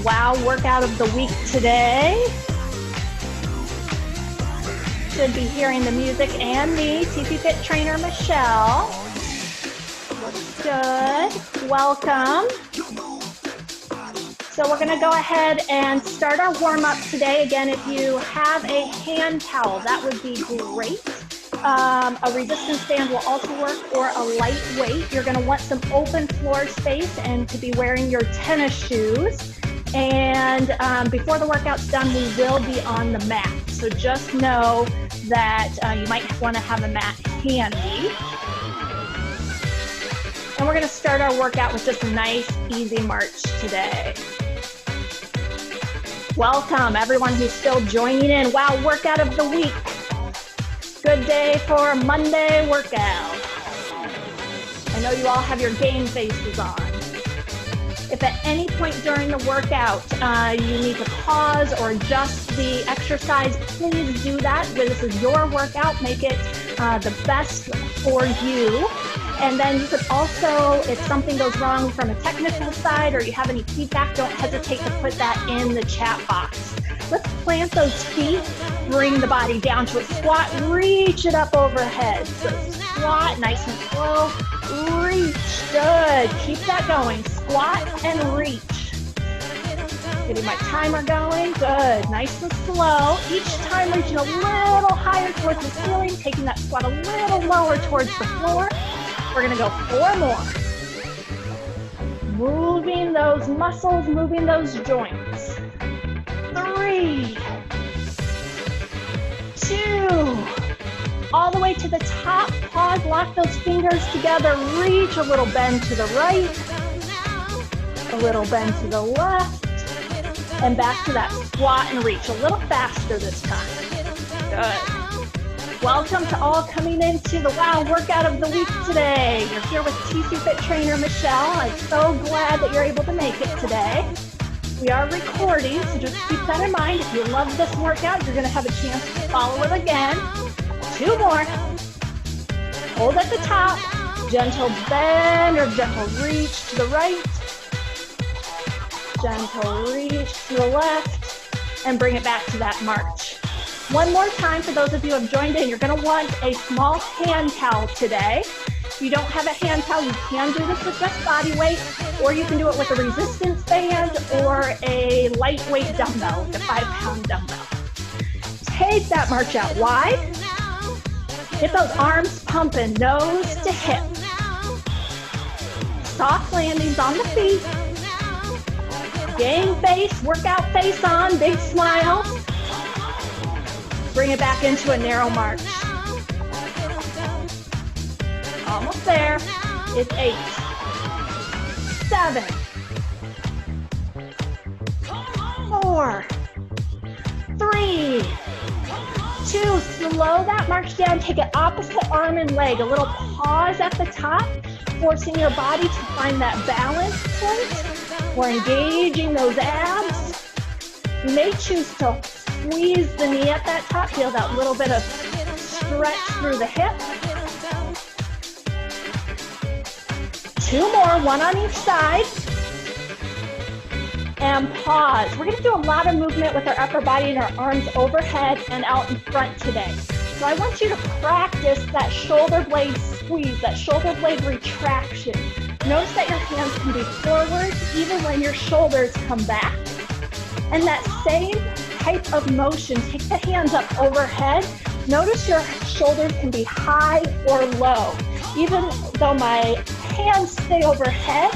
wow workout of the week today. Should be hearing the music and me, TC Fit trainer Michelle. Looks good. Welcome. So we're going to go ahead and start our warm-up today. Again, if you have a hand towel, that would be great. A resistance band will also work, or a lightweight. You're going to want some open floor space and to be wearing your tennis shoes. And before the workout's done, we will be on the mat. So just know that you might want to have a mat handy. And we're going to start our workout with just a nice, easy march today. Welcome, everyone who's still joining in. Wow, workout of the week. Good day for Monday workout. I know you all have your game faces on. If at any point during the workout you need to pause or adjust the exercise, please do that. This is your workout. Make it the best for you. And then you could also, if something goes wrong from a technical side or you have any feedback, don't hesitate to put that in the chat box. Let's plant those feet, bring the body down to a squat, reach it up overhead. So squat, nice and slow, reach, good. Keep that going, squat and reach. Getting my timer going, good, nice and slow. Each time reaching a little higher towards the ceiling, taking that squat a little lower towards the floor. We're gonna go 4 more. Moving those muscles, moving those joints. 3, 2, all the way to the top. Pause, lock those fingers together, reach, a little bend to the right, a little bend to the left, and back to that squat and reach. A little faster this time. Good. Welcome to all coming into the Wow Workout of the Week today. You're here with TC Fit trainer Michelle. I'm so glad that you're able to make it today. We are recording, so just keep that in mind. If you love this workout, you're going to have a chance to follow it again. 2 more. Hold at the top. Gentle bend or gentle reach to the right. Gentle reach to the left. And bring it back to that march. One more time for those of you who have joined in, you're going to want a small hand towel today. If you don't have a hand towel, you can do this with just body weight, or you can do it with a resistance band or a lightweight dumbbell, like a 5-pound dumbbell. Take that march out wide. Get those arms pumping, nose to hip. Soft landings on the feet. Game face, workout face on, big smile. Bring it back into a narrow march. Almost there. It's 8, 7, 4, 3, 2. Slow that march down. Take it opposite arm and leg. A little pause at the top, forcing your body to find that balance point. We're engaging those abs. You may choose to squeeze the knee at that top. Feel that little bit of stretch through the hip. 2 more, 1 on each side. And pause. We're going to do a lot of movement with our upper body and our arms overhead and out in front today. So I want you to practice that shoulder blade squeeze, that shoulder blade retraction. Notice that your hands can be forward even when your shoulders come back. And that same type of motion, take the hands up overhead. Notice your shoulders can be high or low. Even though my hands stay overhead,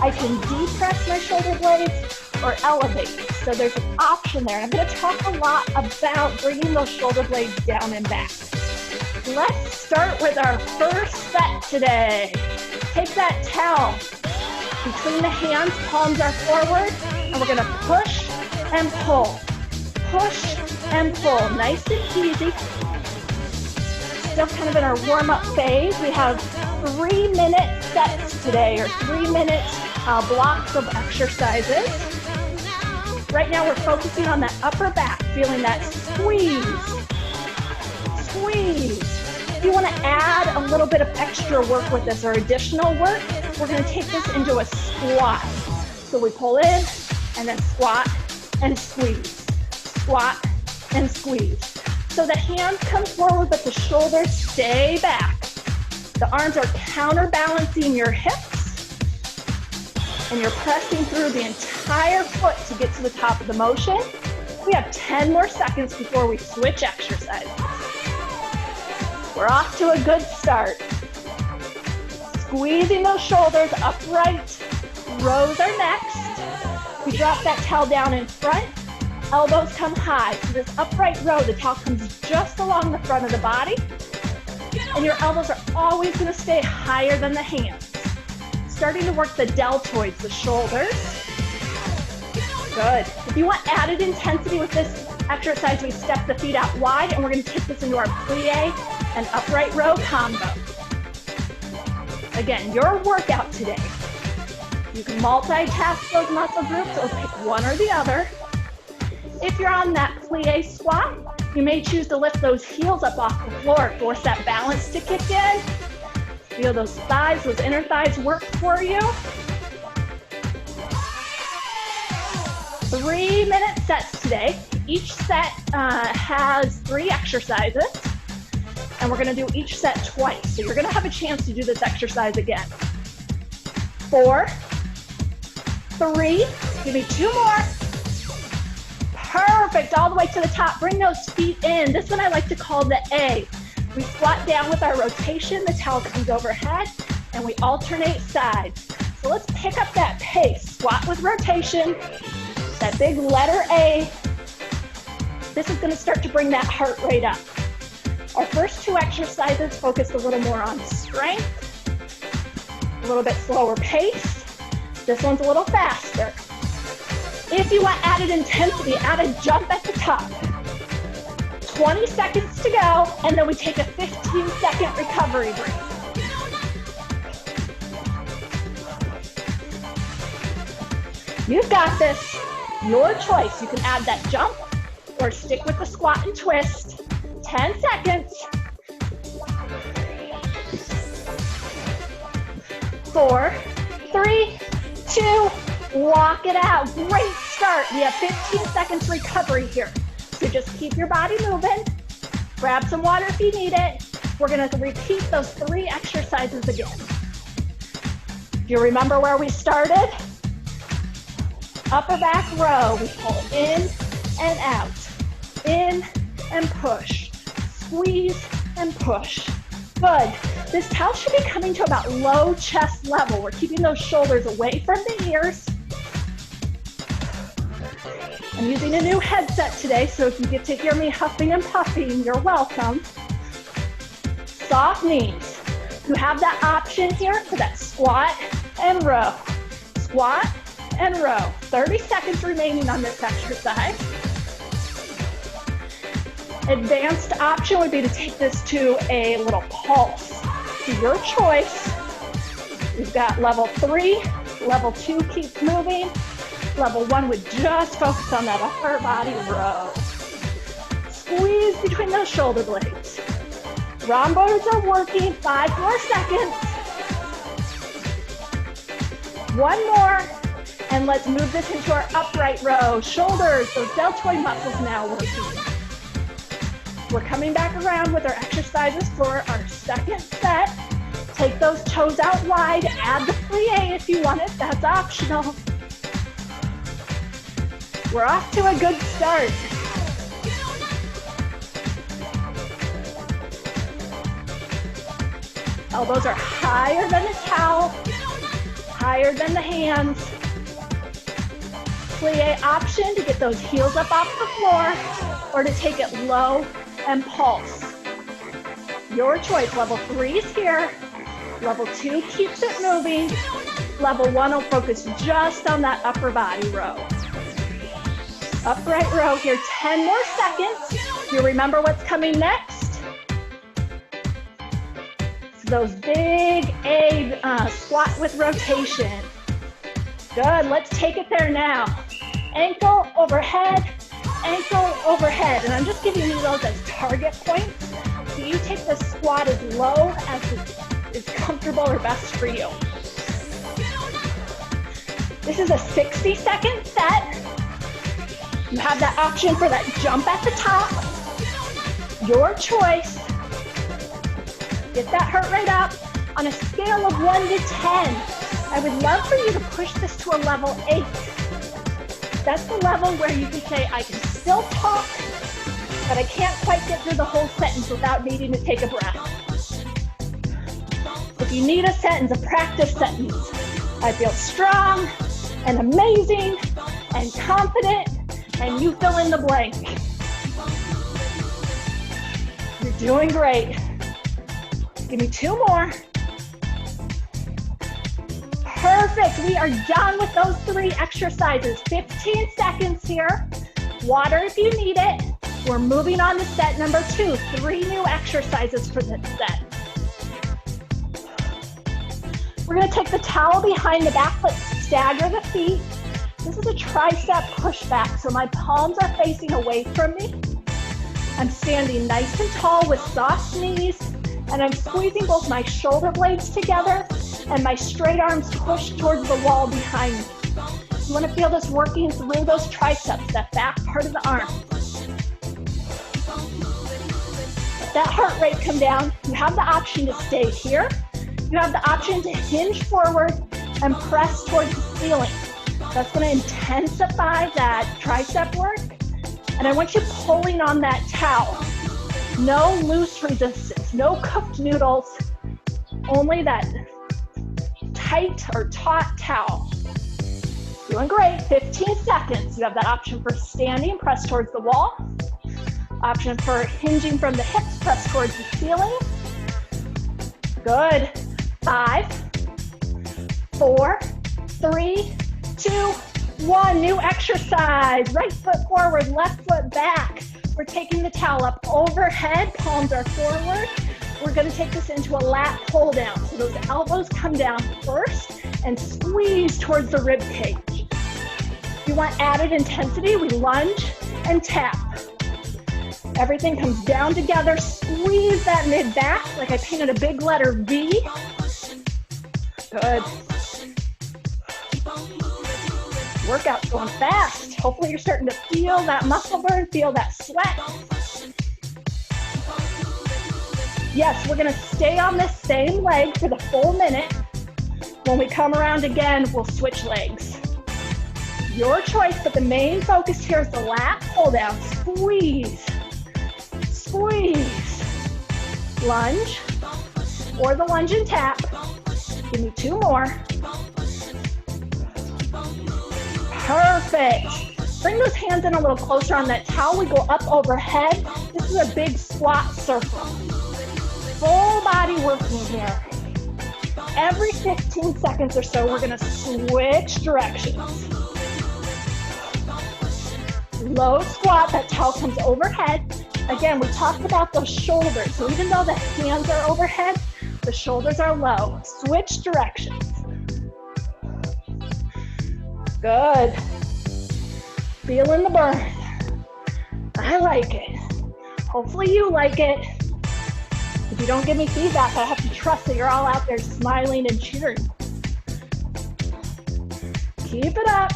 I can depress my shoulder blades or elevate. So there's an option there. I'm going to talk a lot about bringing those shoulder blades down and back. Let's start with our first set today. Take that towel between the hands, palms are forward, and we're going to push and pull. Push and pull, nice and easy. Still kind of in our warm-up phase. We have 3-minute sets today, or 3-minute blocks of exercises. Right now we're focusing on that upper back, feeling that squeeze, squeeze. If you want to add a little bit of extra work with this or additional work, we're going to take this into a squat. So we pull in and then squat and squeeze, squat and squeeze. So the hands come forward, but the shoulders stay back. The arms are counterbalancing your hips, and you're pressing through the entire foot to get to the top of the motion. We have 10 more seconds before we switch exercises. We're off to a good start. Squeezing those shoulders upright. Rows are next. We drop that towel down in front. Elbows come high. So this upright row, the towel comes just along the front of the body. And your elbows are always going to stay higher than the hands. Starting to work the deltoids, the shoulders. Good. If you want added intensity with this exercise, we step the feet out wide, and we're going to take this into our plie and upright row combo. Again, your workout today. You can multitask those muscle groups or pick one or the other. If you're on that plie squat, you may choose to lift those heels up off the floor, force that balance to kick in. Feel those thighs, those inner thighs work for you. 3-minute sets today. Each set has 3 exercises, and we're gonna do each set twice. So you're gonna have a chance to do this exercise again. 4, 3, give me 2 more. Perfect, all the way to the top. Bring those feet in. This one I like to call the A. We squat down with our rotation, the towel comes overhead, and we alternate sides. So let's pick up that pace. Squat with rotation, that big letter A. This is gonna start to bring that heart rate up. Our first 2 exercises focused a little more on strength, a little bit slower pace. This one's a little faster. If you want added intensity, add a jump at the top. 20 seconds to go, and then we take a 15-second recovery break. You've got this. Your choice. You can add that jump or stick with the squat and twist. 10 seconds. 4, 3, 2, walk it out. Great start. We have 15 seconds recovery here. So just keep your body moving. Grab some water if you need it. We're going to repeat those 3 exercises again. Do you remember where we started? Upper back row. We pull in and out. In and push. Squeeze and push. Good. This towel should be coming to about low chest level. We're keeping those shoulders away from the ears. I'm using a new headset today, so if you get to hear me huffing and puffing, you're welcome. Soft knees. You have that option here for that squat and row. Squat and row. 30 seconds remaining on this exercise. Advanced option would be to take this to a little pulse. So your choice. We've got level 3, level 2 keeps moving. Level 1 would just focus on that upper body row. Squeeze between those shoulder blades. Rhomboids are working. 5 more seconds. 1 more. And let's move this into our upright row. Shoulders, those deltoid muscles now working. We're coming back around with our exercises for our second set. Take those toes out wide. Add the plie if you want it. That's optional. We're off to a good start. Elbows are higher than the towel, higher than the hands. Plie option to get those heels up off the floor or to take it low and pulse. Your choice. Level 3 is here. Level 2 keeps it moving. Level 1 will focus just on that upper body row. Upright row here, 10 more seconds. You remember what's coming next? So those big A squat with rotation. Good, let's take it there now. Ankle overhead, ankle overhead. And I'm just giving you those as target points. So you take the squat as low as is comfortable or best for you. This is a 60-second set. You have that option for that jump at the top. Your choice. Get that heart rate up. On a scale of 1 to 10, I would love for you to push this to a level 8. That's the level where you can say, I can still talk, but I can't quite get through the whole sentence without needing to take a breath. If you need a sentence, a practice sentence, I feel strong and amazing and confident, and you fill in the blank. You're doing great. Give me 2 more. Perfect, we are done with those 3 exercises. 15 seconds here. Water if you need it. We're moving on to set number 2. 3 new exercises for this set. We're gonna take the towel behind the back, but stagger the feet. This is a tricep pushback, so my palms are facing away from me. I'm standing nice and tall with soft knees, and I'm squeezing both my shoulder blades together and my straight arms pushed towards the wall behind me. You want to feel this working through those triceps, that back part of the arm. Let that heart rate come down. You have the option to stay here. You have the option to hinge forward and press towards the ceiling. That's going to intensify that tricep work. And I want you pulling on that towel. No loose resistance, no cooked noodles, only that tight or taut towel. Doing great, 15 seconds. You have that option for standing, press towards the wall. Option for hinging from the hips, press towards the ceiling. Good. 5, 4, 3, 2, 1. New exercise. Right foot forward, left foot back. We're taking the towel up overhead, palms are forward. We're gonna take this into a lat pull down. So those elbows come down first and squeeze towards the rib cage. If you want added intensity, we lunge and tap. Everything comes down together, squeeze that mid back, like I painted a big letter V. Good. Workout's going fast. Hopefully you're starting to feel that muscle burn, feel that sweat. Yes, we're gonna stay on this same leg for the full minute. When we come around again, we'll switch legs. Your choice, but the main focus here is the lat pull down. Squeeze, squeeze. Lunge, or the lunge and tap. Give me 2 more. Perfect. Bring those hands in a little closer on that towel. We go up overhead. This is a big squat circle. Full body working here. Every 15 seconds or so, we're gonna switch directions. Low squat, that towel comes overhead. Again, we talked about those shoulders. So even though the hands are overhead, the shoulders are low. Switch directions. Good. Feeling the burn. I like it. Hopefully you like it. If you don't give me feedback, I have to trust that you're all out there smiling and cheering. Keep it up.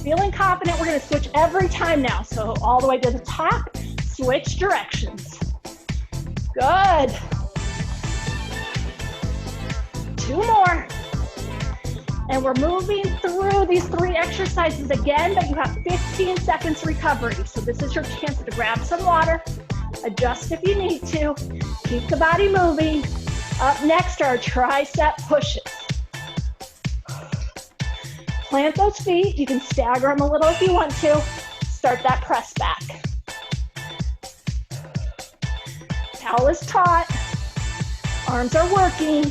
Feeling confident, we're gonna switch every time now. So all the way to the top, switch directions. Good. 2 more. And we're moving through these 3 exercises again, but you have 15 seconds recovery. So this is your chance to grab some water, adjust if you need to, keep the body moving. Up next are tricep pushes. Plant those feet. You can stagger them a little if you want to. Start that press back. Towel is taut. Arms are working.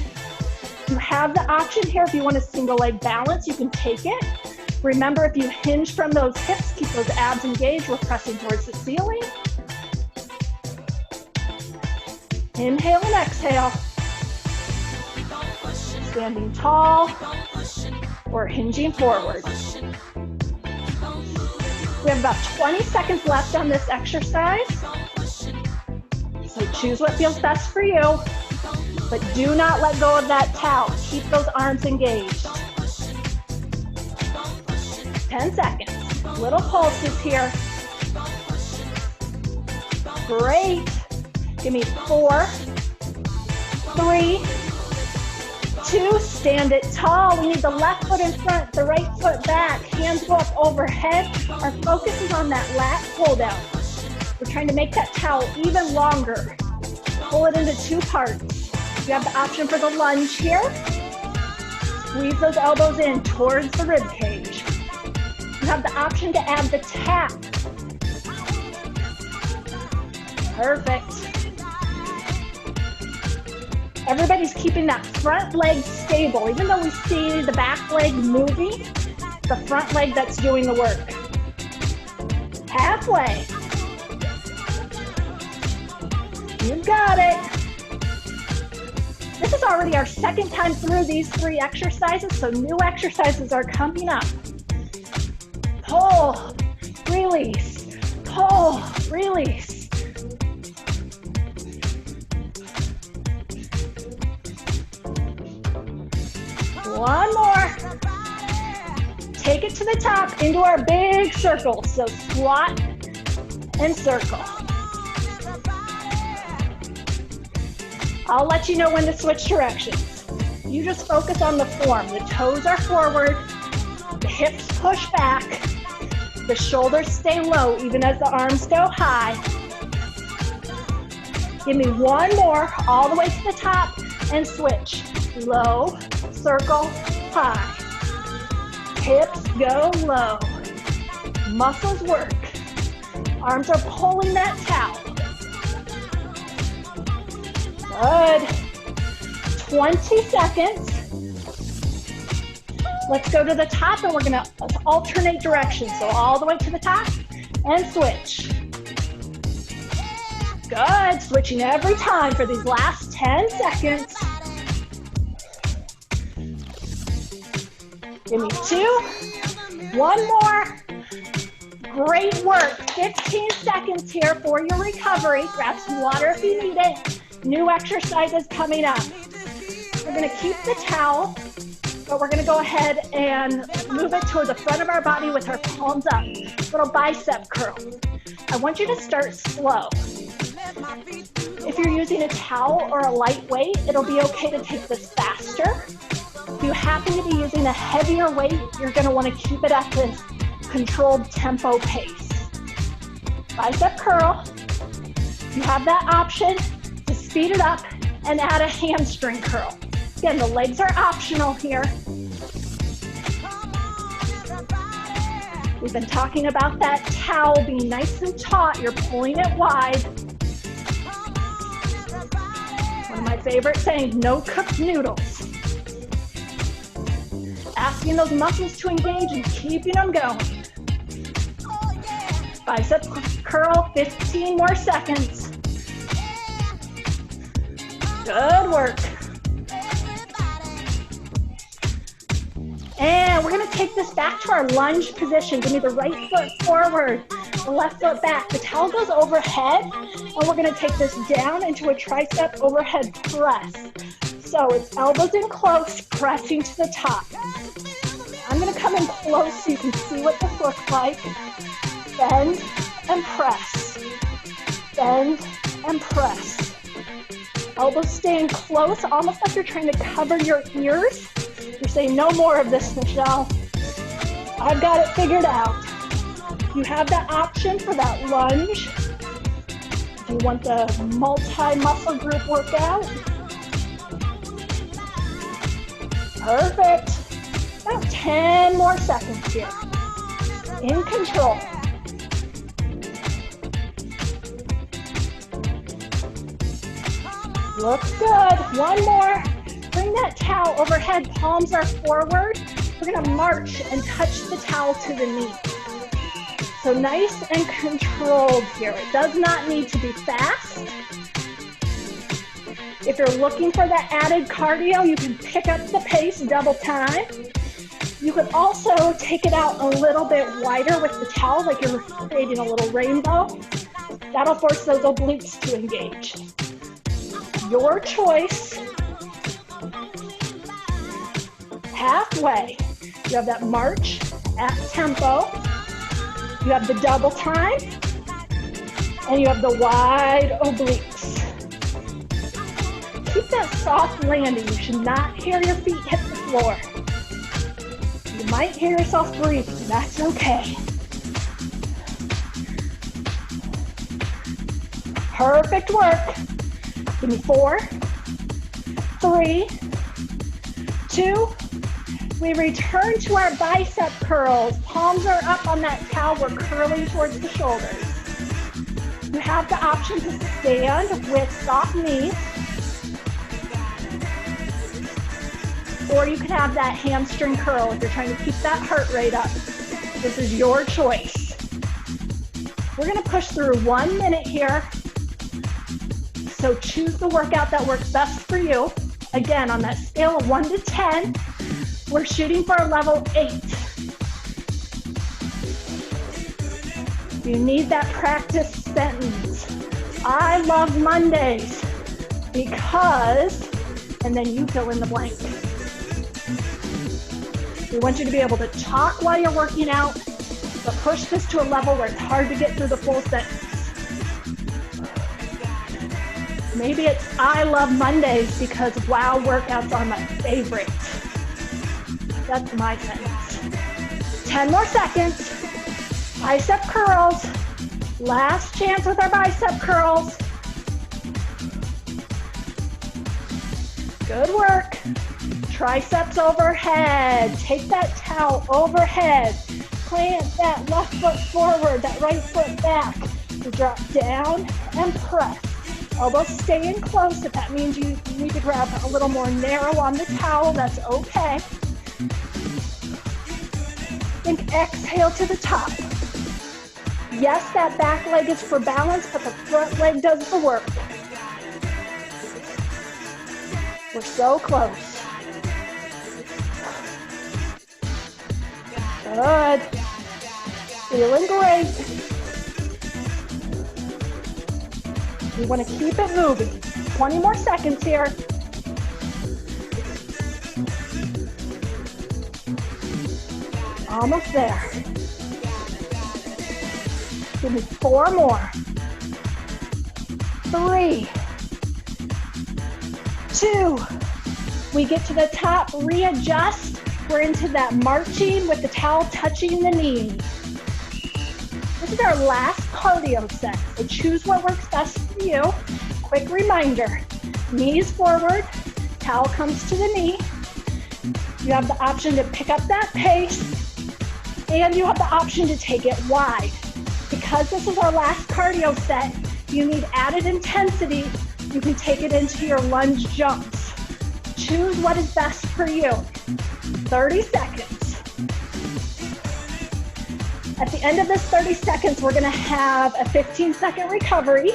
You have the option here if you want a single leg balance, you can take it. Remember, if you hinge from those hips, keep those abs engaged. We're pressing towards the ceiling. Inhale and exhale. Standing tall or hinging forward. We have about 20 seconds left on this exercise. So choose what feels best for you, but do not let go of that towel. Keep those arms engaged. 10 seconds. Little pulses here. Great. Give me 4, 3, 2, stand it tall. We need the left foot in front, the right foot back. Hands go up overhead. Our focus is on that lat pull down. We're trying to make that towel even longer. Pull it into 2 parts. You have the option for the lunge here. Squeeze those elbows in towards the rib cage. You have the option to add the tap. Perfect. Everybody's keeping that front leg stable. Even though we see the back leg moving, the front leg that's doing the work. Halfway. You got it. This is already our second time through these 3 exercises, so new exercises are coming up. Pull, release, pull, release. One more. Take it to the top into our big circle. So squat and circle. I'll let you know when to switch directions. You just focus on the form. The toes are forward, the hips push back, the shoulders stay low even as the arms go high. Give me one more, all the way to the top, and switch. Low, circle, high. Hips go low. Muscles work. Arms are pulling that towel. Good. 20 seconds. Let's go to the top and we're gonna alternate directions. So all the way to the top and switch. Good, switching every time for these last 10 seconds. Give me 2, one more. Great work, 15 seconds here for your recovery. Grab some water if you need it. New exercises coming up. We're gonna keep the towel, but we're gonna go ahead and move it toward the front of our body with our palms up. Little bicep curl. I want you to start slow. If you're using a towel or a light weight, it'll be okay to take this faster. If you happen to be using a heavier weight, you're gonna wanna keep it at this controlled tempo pace. Bicep curl. You have that option to speed it up and add a hamstring curl. Again, the legs are optional here. We've been talking about that towel being nice and taut. You're pulling it wide. One of my favorite sayings, no cooked noodles. Asking those muscles to engage and keeping them going. Bicep curl, 15 more seconds. Good work. And we're gonna take this back to our lunge position. Give me the right foot forward, the left foot back. The towel goes overhead, and we're gonna take this down into a tricep overhead press. So it's elbows in close, pressing to the top. I'm gonna come in close so you can see what this looks like. Bend and press. Bend and press. Elbows staying close, almost like you're trying to cover your ears. You're saying, no more of this, Michelle. I've got it figured out. You have that option for that lunge. If you want the multi-muscle group workout. Perfect. About 10 more seconds here. In control. Looks good. One more. Bring that towel overhead. Palms are forward. We're going to march and touch the towel to the knee. So nice and controlled here. It does not need to be fast. If you're looking for that added cardio, you can pick up the pace, double time. You could also take it out a little bit wider with the towel, like you're creating a little rainbow. That'll force those obliques to engage. Your choice. Halfway. You have that march at tempo. You have the double time, and you have the wide obliques. Keep that soft landing. You should not hear your feet hit the floor. You might hear yourself breathing. That's okay. Perfect work. Give me 4, 3, 2. We return to our bicep curls. Palms are up on that towel. We're curling towards the shoulders. You have the option to stand with soft knees, or you can have that hamstring curl if you're trying to keep that heart rate up. This is your choice. We're gonna push through 1 minute here. So choose the workout that works best for you. Again, on that scale of 1 to 10, we're shooting for a level 8. You need that practice sentence. I love Mondays because, and then you fill in the blank. We want you to be able to talk while you're working out, but push this to a level where it's hard to get through the full sentence. Maybe it's I love Mondays because wow workouts are my favorite. That's my sentence. 10 more seconds. Bicep curls. Last chance with our bicep curls. Good work. Triceps overhead. Take that towel overhead. Plant that left foot forward, that right foot back. You drop down and press. Elbows stay in close. If that means you need to grab a little more narrow on the towel, that's okay. Think exhale to the top. Yes, that back leg is for balance, but the front leg does the work. We're so close. Good. Feeling great. We want to keep it moving. 20 more seconds here. Almost there. Give me 4 more. 3, 2. We get to the top, readjust. We're into that marching with the towel touching the knees. This is our last cardio set, so choose what works best for you. Quick reminder, knees forward, towel comes to the knee. You have the option to pick up that pace, and you have the option to take it wide. Because this is our last cardio set, you need added intensity. You can take it into your lunge jumps. Choose what is best for you. 30 seconds. At the end of this 30 seconds, we're gonna have a 15-second recovery.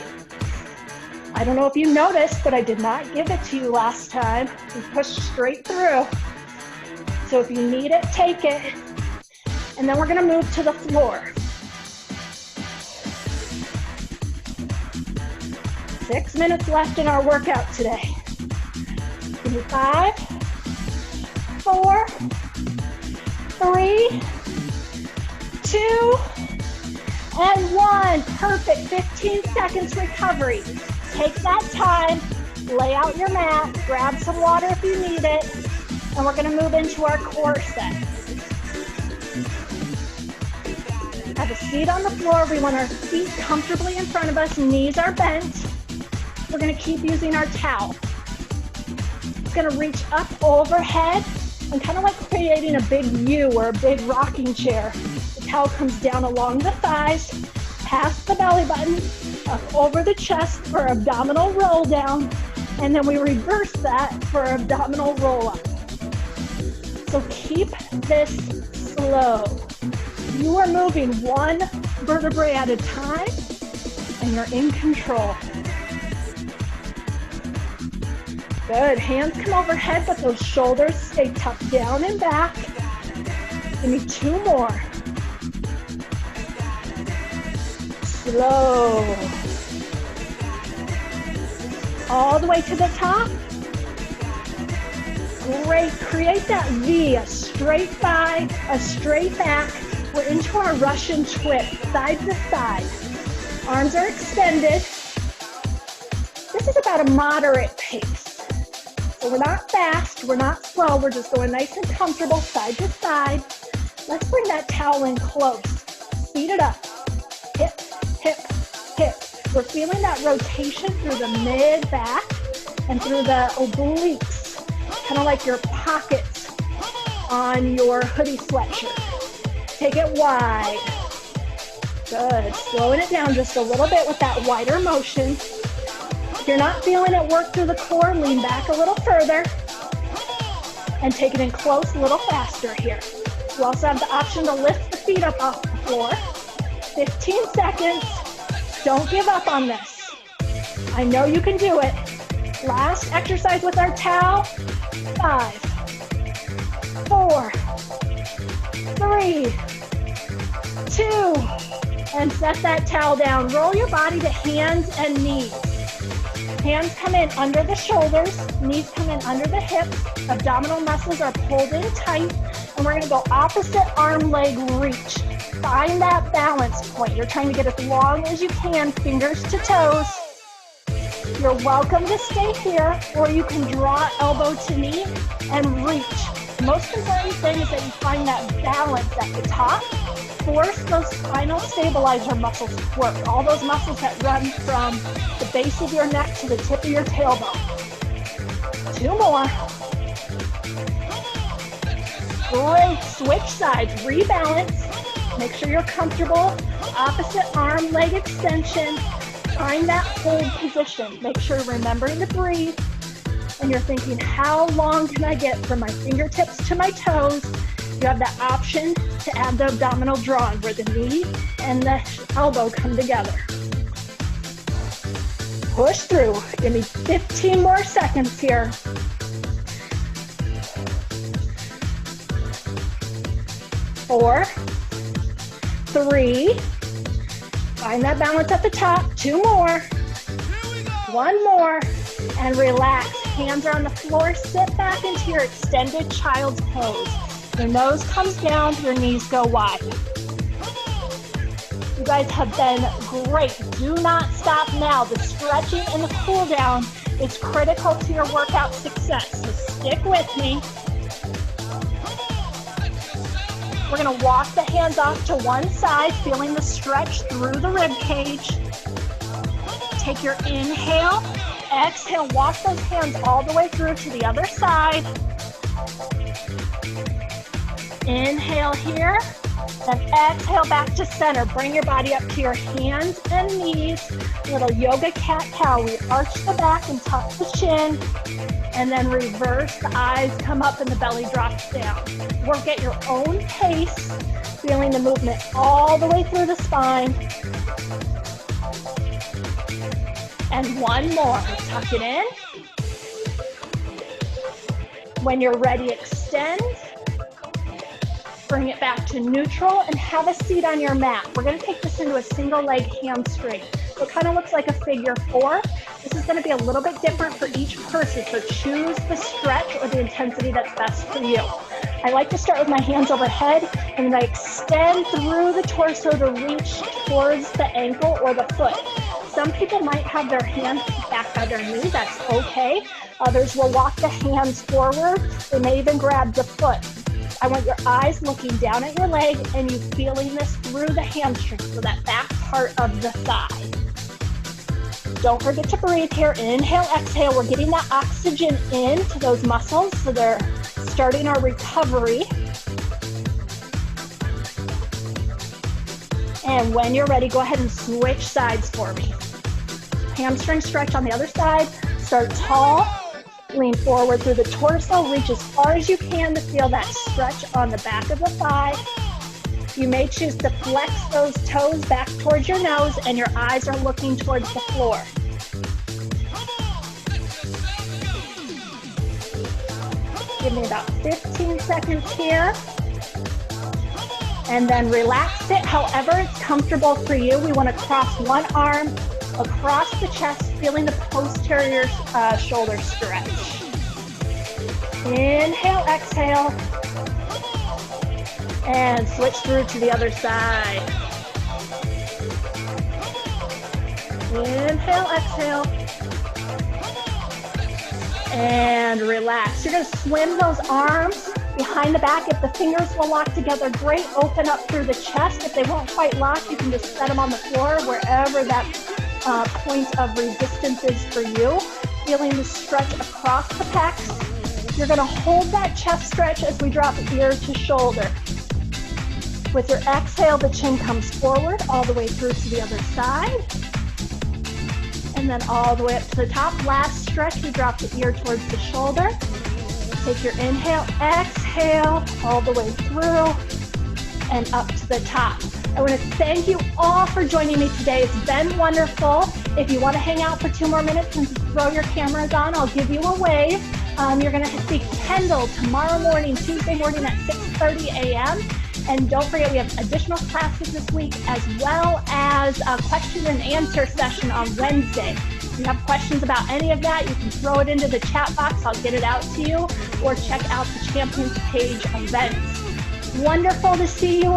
I don't know if you noticed, but I did not give it to you last time. We pushed straight through. So if you need it, take it. And then we're gonna move to the floor. 6 minutes left in our workout today. Give me 5, 4, 3, 2, and 1. Perfect. 15 seconds recovery. Take that time, lay out your mat, grab some water if you need it, and we're going to move into our core set. Have a seat on the floor. We want our feet comfortably in front of us, knees are bent. We're going to keep using our towel. It's going to reach up overhead and kind of like creating a big U or a big rocking chair. The towel comes down along the thighs, past the belly button, up over the chest for abdominal roll down, and then we reverse that for abdominal roll up. So keep this slow. You are moving one vertebrae at a time, and you're in control. Good, hands come overhead, but those shoulders stay tucked down and back. Give me 2 more. Slow. All the way to the top. Great, create that V, a straight thigh, a straight back We're into our Russian twist, side to side. Arms are extended. This is about a moderate pace. So we're not fast, we're not slow, we're just going nice and comfortable, side to side. Let's bring that towel in close. Speed it up. Hip, hip, hip. We're feeling that rotation through the mid-back and through the obliques, kind of like your pockets on your hoodie sweatshirt. Take it wide. Good. Slowing it down just a little bit with that wider motion. If you're not feeling it work through the core, lean back a little further and take it in close a little faster here. You also have the option to lift the feet up off the floor. 15 seconds. Don't give up on this. I know you can do it. Last exercise with our towel. 5, 4, 3, 2, and set that towel down. Roll your body to hands and knees. Hands come in under the shoulders, knees come in under the hips, abdominal muscles are pulled in tight, and we're gonna go opposite arm leg reach. Find that balance point. You're trying to get as long as you can, fingers to toes. You're welcome to stay here, or you can draw elbow to knee and reach. The most important thing is that you find that balance at the top. Force those spinal stabilizer muscles to work. All those muscles that run from the base of your neck to the tip of your tailbone. 2 more. Great. Switch sides. Rebalance. Make sure you're comfortable. Opposite arm, leg extension. Find that hold position. Make sure you're remembering to breathe. And you're thinking, how long can I get from my fingertips to my toes? You have the option to add the abdominal drawing where the knee and the elbow come together. Push through. Give me 15 more seconds here. 4, 3, find that balance at the top. 2 more. 1 more. And relax. Hands are on the floor. Sit back into your extended child's pose. Your nose comes down, your knees go wide. You guys have been great. Do not stop now. The stretching and the cool down is critical to your workout success. So stick with me. We're gonna walk the hands off to one side, feeling the stretch through the rib cage. Take your inhale, exhale, walk those hands all the way through to the other side. Inhale here, then exhale back to center. Bring your body up to your hands and knees. Little yoga cat-cow. We arch the back and tuck the chin. And then reverse, the eyes come up and the belly drops down. Work at your own pace, feeling the movement all the way through the spine. And 1 more. Tuck it in. When you're ready, extend. Bring it back to neutral and have a seat on your mat. We're gonna take this into a single leg hamstring. So it kind of looks like a figure 4. This is gonna be a little bit different for each person, so choose the stretch or the intensity that's best for you. I like to start with my hands overhead and then I extend through the torso to reach towards the ankle or the foot. Some people might have their hands back by their knee, that's okay. Others will walk the hands forward. They may even grab the foot. I want your eyes looking down at your leg and you feeling this through the hamstring, so that back part of the thigh. Don't forget to breathe here. Inhale, exhale. We're getting that oxygen into those muscles, so they're starting our recovery. And when you're ready, go ahead and switch sides for me. Hamstring stretch on the other side. Start tall. Lean forward through the torso, reach as far as you can to feel that stretch on the back of the thigh. You may choose to flex those toes back towards your nose and your eyes are looking towards the floor. Give me about 15 seconds here. And then relax it however it's comfortable for you. We want to cross one arm across the chest, feeling the posterior shoulder stretch. Inhale, exhale. And switch through to the other side. Inhale, exhale. And relax. You're gonna swim those arms behind the back. If the fingers will lock together, great. Open up through the chest. If they won't quite lock, you can just set them on the floor, wherever that point of resistance is for you. Feeling the stretch across the pecs. You're gonna hold that chest stretch as we drop ear to shoulder. With your exhale, the chin comes forward all the way through to the other side. And then all the way up to the top. Last stretch, you drop the ear towards the shoulder. Take your inhale, exhale, all the way through and up to the top. I want to thank you all for joining me today. It's been wonderful. If you want to hang out for 2 more minutes and throw your cameras on, I'll give you a wave. You're going to see Kendall tomorrow morning, Tuesday morning at 6:30 a.m. And don't forget, we have additional classes this week, as well as a question and answer session on Wednesday. If you have questions about any of that, you can throw it into the chat box. I'll get it out to you, or check out the Champions page events. Wonderful to see you all.